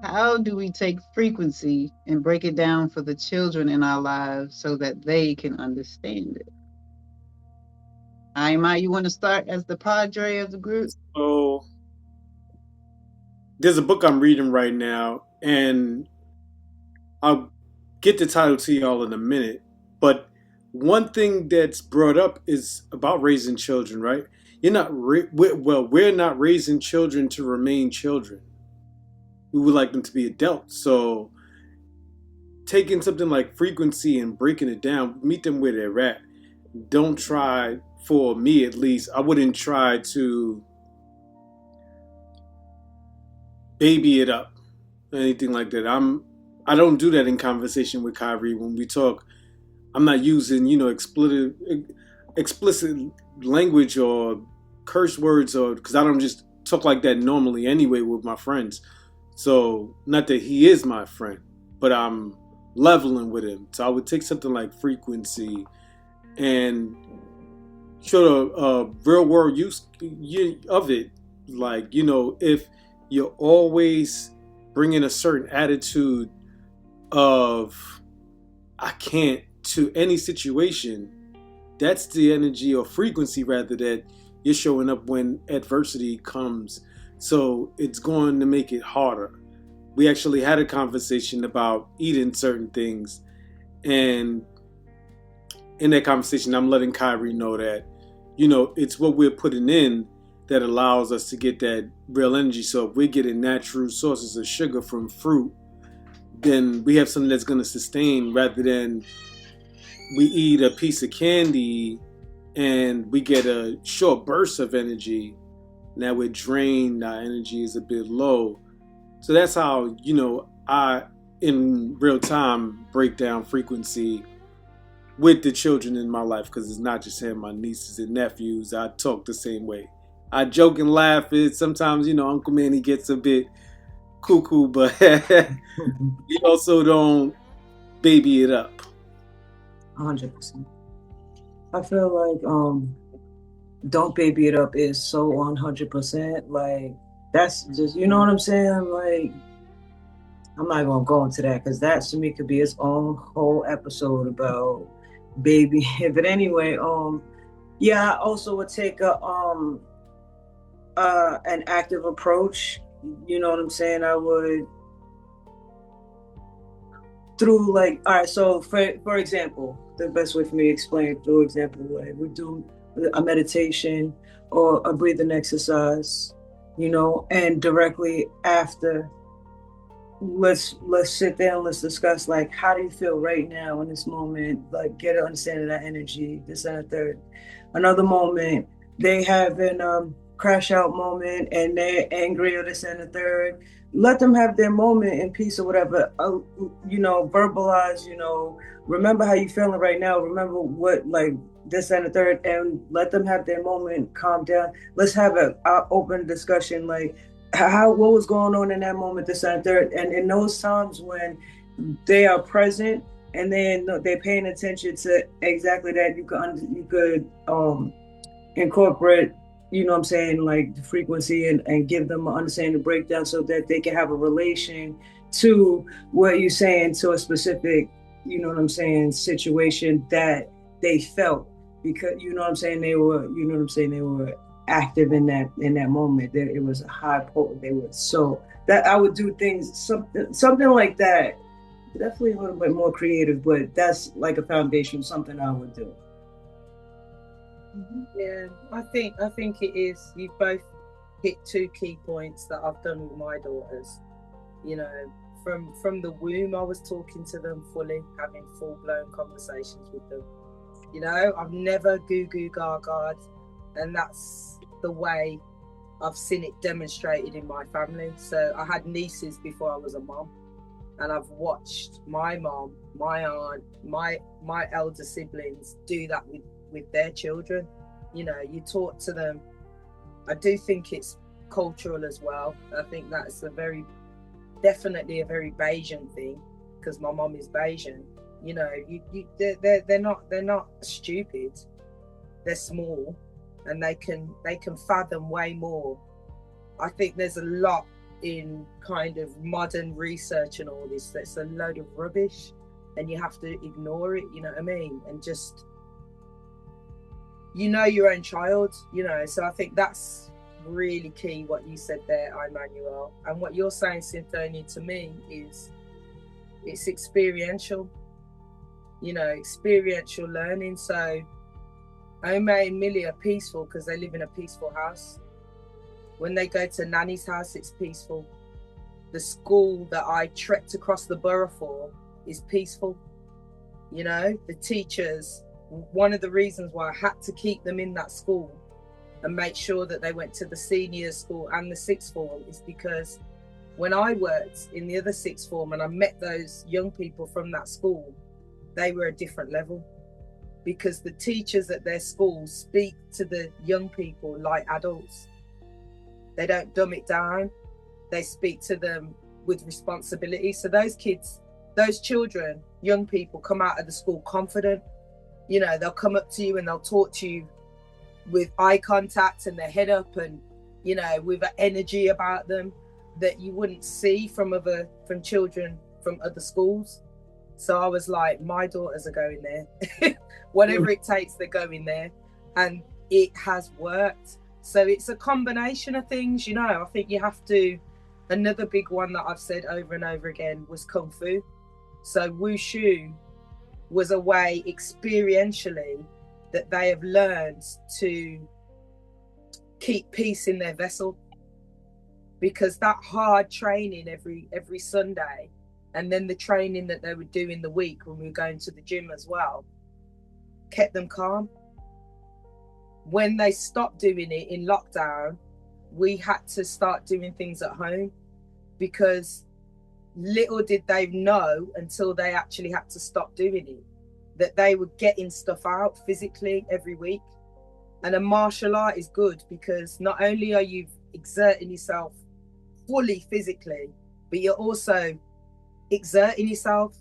How do we take frequency and break it down for the children in our lives so that they can understand it? Aima, you want to start as the padre of the group? So there's a book I'm reading right now, and I'll get the title to y'all in a minute. But one thing that's brought up is about raising children, right? You're not we're not raising children to remain children. We would like them to be adults. So taking something like frequency and breaking it down, meet them where they're at. Don't try, for me at least, I wouldn't try to baby it up or anything like that. I don't do that in conversation with Kyrie when we talk. I'm not using, explicit language or curse words, or because I don't just talk like that normally anyway with my friends. So not that he is my friend, but I'm leveling with him. So I would take something like frequency and show the real world use of it. Like, if you're always bringing a certain attitude of I can't to any situation, that's the energy or frequency rather that you're showing up when adversity comes. So it's going to make it harder. We actually had a conversation about eating certain things, and in that conversation, I'm letting Kyrie know that, it's what we're putting in that allows us to get that real energy. So if we're getting natural sources of sugar from fruit, then we have something that's going to sustain rather than we eat a piece of candy and we get a short burst of energy. Now we're drained, our energy is a bit low. So that's how, I, in real time, break down frequency with the children in my life, because it's not just him, my nieces and nephews. I talk the same way. I joke and laugh. It sometimes, Uncle Manny gets a bit cuckoo, but we also don't baby it up. 100%. I feel like don't baby it up is so 100%. Like that's just, you know what I'm saying? Like I'm not gonna go into that because that to me could be its own whole episode about baby. But anyway, yeah, I also would take a an active approach. You know what I'm saying? I would through like, all right, so for example, the best way for me to explain through example way we do a meditation or a breathing exercise, and directly after let's sit down, let's discuss like how do you feel right now in this moment, like get an understanding of that energy, this and a third. Another moment they have an crash out moment and they're angry or this and the third. Let them have their moment in peace or whatever. Verbalize, remember how you feeling right now, remember what like this and the third, and let them have their moment, calm down. Let's have a open discussion like how what was going on in that moment, this and third. And in those times when they are present and then they're paying attention to exactly that, you could incorporate, you know what I'm saying, like the frequency and give them an understanding breakdown so that they can have a relation to what you're saying to a specific, you know what I'm saying, situation that they felt, because you know what I'm saying, they were active in that moment. That it was a high potent. They were so that I would do things something like that. Definitely a little bit more creative, but that's like a foundation, something I would do. Yeah, I think it is. You've both hit two key points that I've done with my daughters. You know, from the womb, I was talking to them fully, having full blown conversations with them. I've never goo goo gaga, and that's the way I've seen it demonstrated in my family. So I had nieces before I was a mom, and I've watched my mom, my aunt, my elder siblings do that with their children. You talk to them. I do think it's cultural as well. I think that's definitely a very Bayesian thing, because my mom is Bayesian. They're not stupid. They're small, and they can fathom way more. I think there's a lot in kind of modern research and all this that's a load of rubbish, and you have to ignore it, you know what I mean? And just, you know, your own child, you know. So I think that's really key what you said there, Emmanuel. And what you're saying, Symphonia, to me is it's experiential, you know, experiential learning. So Ome and Millie are peaceful because they live in a peaceful house. When they go to Nanny's house, it's peaceful. The school that I trekked across the borough for is peaceful. You know, the teachers, one of the reasons why I had to keep them in that school and make sure that they went to the senior school and the sixth form is because when I worked in the other sixth form and I met those young people from that school, they were a different level, because the teachers at their school speak to the young people like adults. They don't dumb it down. They speak to them with responsibility. So those kids, those children, young people come out of the school confident. You know, they'll come up to you and they'll talk to you with eye contact and their head up and, you know, with energy about them that you wouldn't see from children from other schools. So I was like, my daughters are going there. Whatever it takes, they're going there. And it has worked. So it's a combination of things, you know. I think you have to, another big one that I've said over and over again was Kung Fu. So Wushu was a way experientially that they have learned to keep peace in their vessel, because that hard training every Sunday, and then the training that they would do in the week when we were going to the gym as well, kept them calm. When they stopped doing it in lockdown, we had to start doing things at home, because little did they know until they actually had to stop doing it, that they were getting stuff out physically every week. And a martial art is good because not only are you exerting yourself fully physically, but you're also exerting yourself,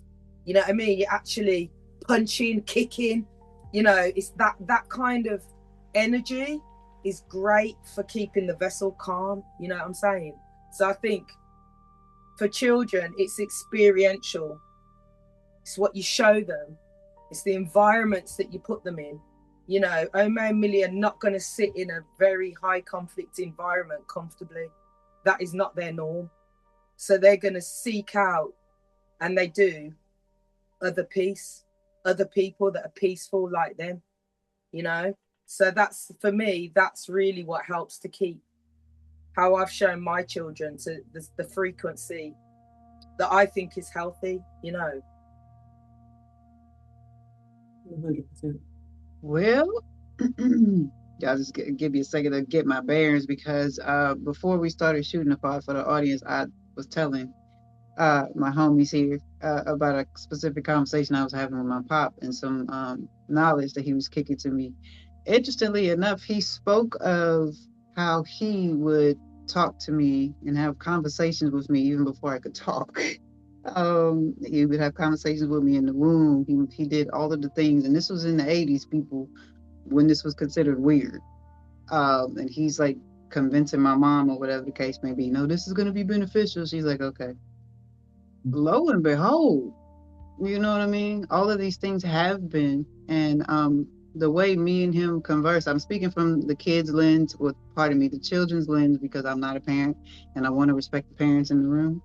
you know what I mean? You're actually punching, kicking, you know, it's that kind of energy is great for keeping the vessel calm, you know what I'm saying? So I think for children, it's experiential. It's what you show them. It's the environments that you put them in. You know, Ome and Millie are not going to sit in a very high conflict environment comfortably. That is not their norm. So they're going to seek out, and they do, other people that are peaceful like them, you know? So that's, for me, that's really what helps to keep how I've shown my children to the frequency that I think is healthy, you know. 100%. Well, I'll just give you a second to get my bearings, because before we started shooting the pod for the audience, I was telling my homies here about a specific conversation I was having with my pop and some knowledge that he was kicking to me. Interestingly enough, he spoke of how he would talk to me and have conversations with me even before I could talk. He would have conversations with me in the womb. He did all of the things, and this was in the 80s, people, when this was considered weird. And he's like convincing my mom or whatever the case may be, no, this is going to be beneficial. She's like, okay. Lo and behold, you know what I mean? All of these things have been, and the way me and him converse, I'm speaking from the kids' lens, or pardon me, the children's lens, because I'm not a parent and I want to respect the parents in the room.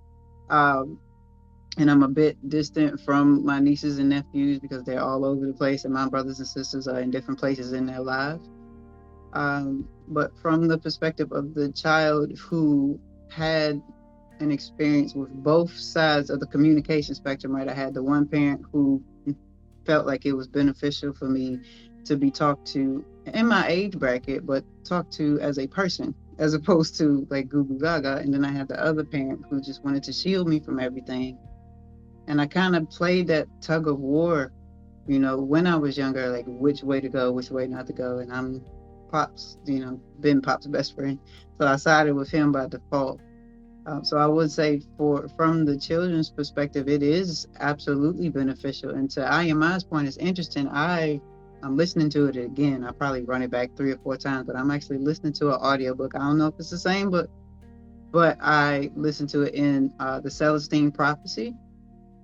And I'm a bit distant from my nieces and nephews because they're all over the place, and my brothers and sisters are in different places in their lives. But from the perspective of the child who had an experience with both sides of the communication spectrum, right? I had the one parent who felt like it was beneficial for me to be talked to in my age bracket, but talked to as a person, as opposed to like goo goo gaga. And then I had the other parent who just wanted to shield me from everything. And I kind of played that tug of war, you know, when I was younger, like which way to go, which way not to go. And I'm Pop's, you know, been Pop's best friend. So I sided with him by default. So I would say from the children's perspective, it is absolutely beneficial. And to IMI's point, it's interesting. I'm listening to it again. I probably run it back 3 or 4 times, but I'm actually listening to an audiobook. I don't know if it's the same, but but I listened to it in the Celestine Prophecy,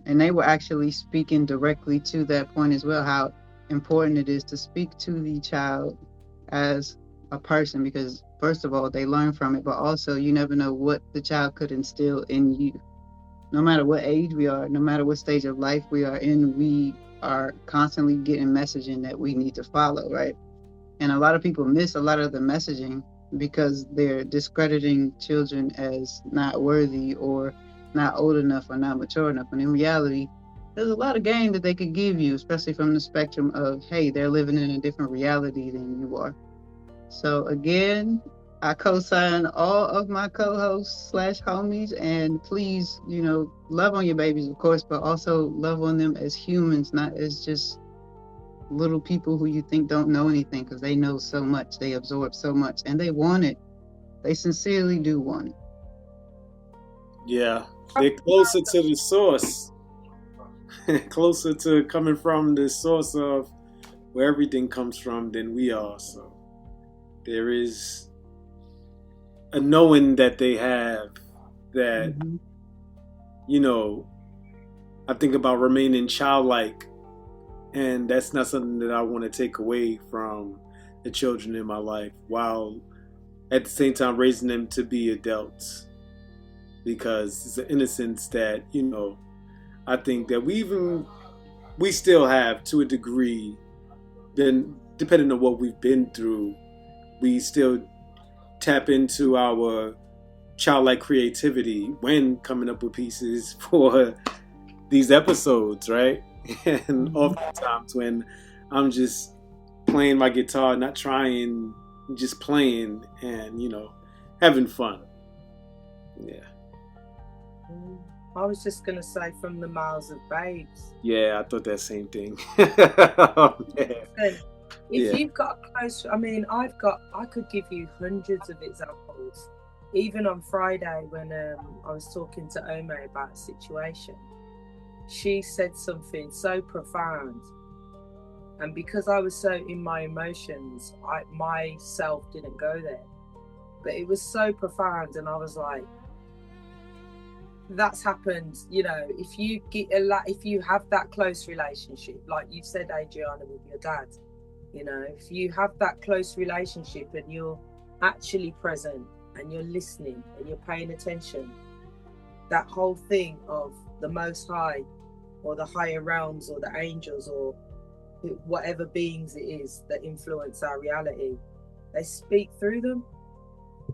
and they were actually speaking directly to that point as well, how important it is to speak to the child as a person, because first of all, they learn from it, but also you never know what the child could instill in you. No matter what age we are, no matter what stage of life we are in, we are constantly getting messaging that we need to follow, right? And a lot of people miss a lot of the messaging because they're discrediting children as not worthy or not old enough or not mature enough. And in reality, there's a lot of game that they could give you, especially from the spectrum of, hey, they're living in a different reality than you are. So again, I co-sign all of my co-hosts slash homies, and please, love on your babies, of course, but also love on them as humans, not as just little people who you think don't know anything, because they know so much, they absorb so much, and they want it. They sincerely do want it. Yeah, they're closer to the source, closer to coming from the source of where everything comes from than we are. So there is a knowing that they have that, Mm-hmm. I think about remaining childlike, and that's not something that I want to take away from the children in my life, while at the same time raising them to be adults, because it's an innocence that I think that we still have to a degree. Then depending on what we've been through, we still tap into our childlike creativity when coming up with pieces for these episodes, right? And Mm-hmm. oftentimes when I'm just playing my guitar, not trying, just playing and having fun. Yeah. I was just gonna say from the mouths of babes. Yeah, I thought that same thing. Oh, And if yeah. you've got a close, I could give you hundreds of examples. Even on Friday when I was talking to Ome about a situation, she said something so profound, and because I was so in my emotions, I myself didn't go there, but it was so profound, and I was like, that's happened. If you if you have that close relationship, like you said, Adriana, with your dad, if you have that close relationship and you're actually present and you're listening and you're paying attention, that whole thing of the Most High or the higher realms or the angels or whatever beings it is that influence our reality, they speak through them.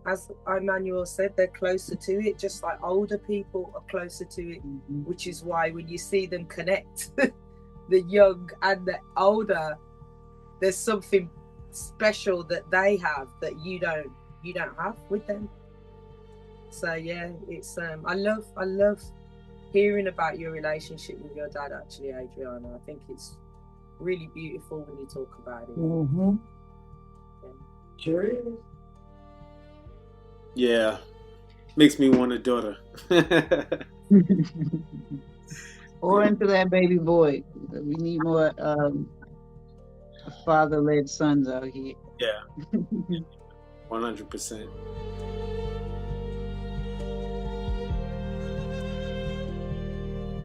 As Emmanuel said, they're closer to it, just like older people are closer to it, Mm-hmm. which is why when you see them connect, the young and the older, there's something special that they have that you don't have with them. So yeah, it's I love hearing about your relationship with your dad, actually, Adriana. I think it's really beautiful when you talk about it. Mm-hmm. Yeah. Sure is. Yeah. Makes me want a daughter. Pour into that baby boy. We need more father-led sons out here. Yeah. 100%.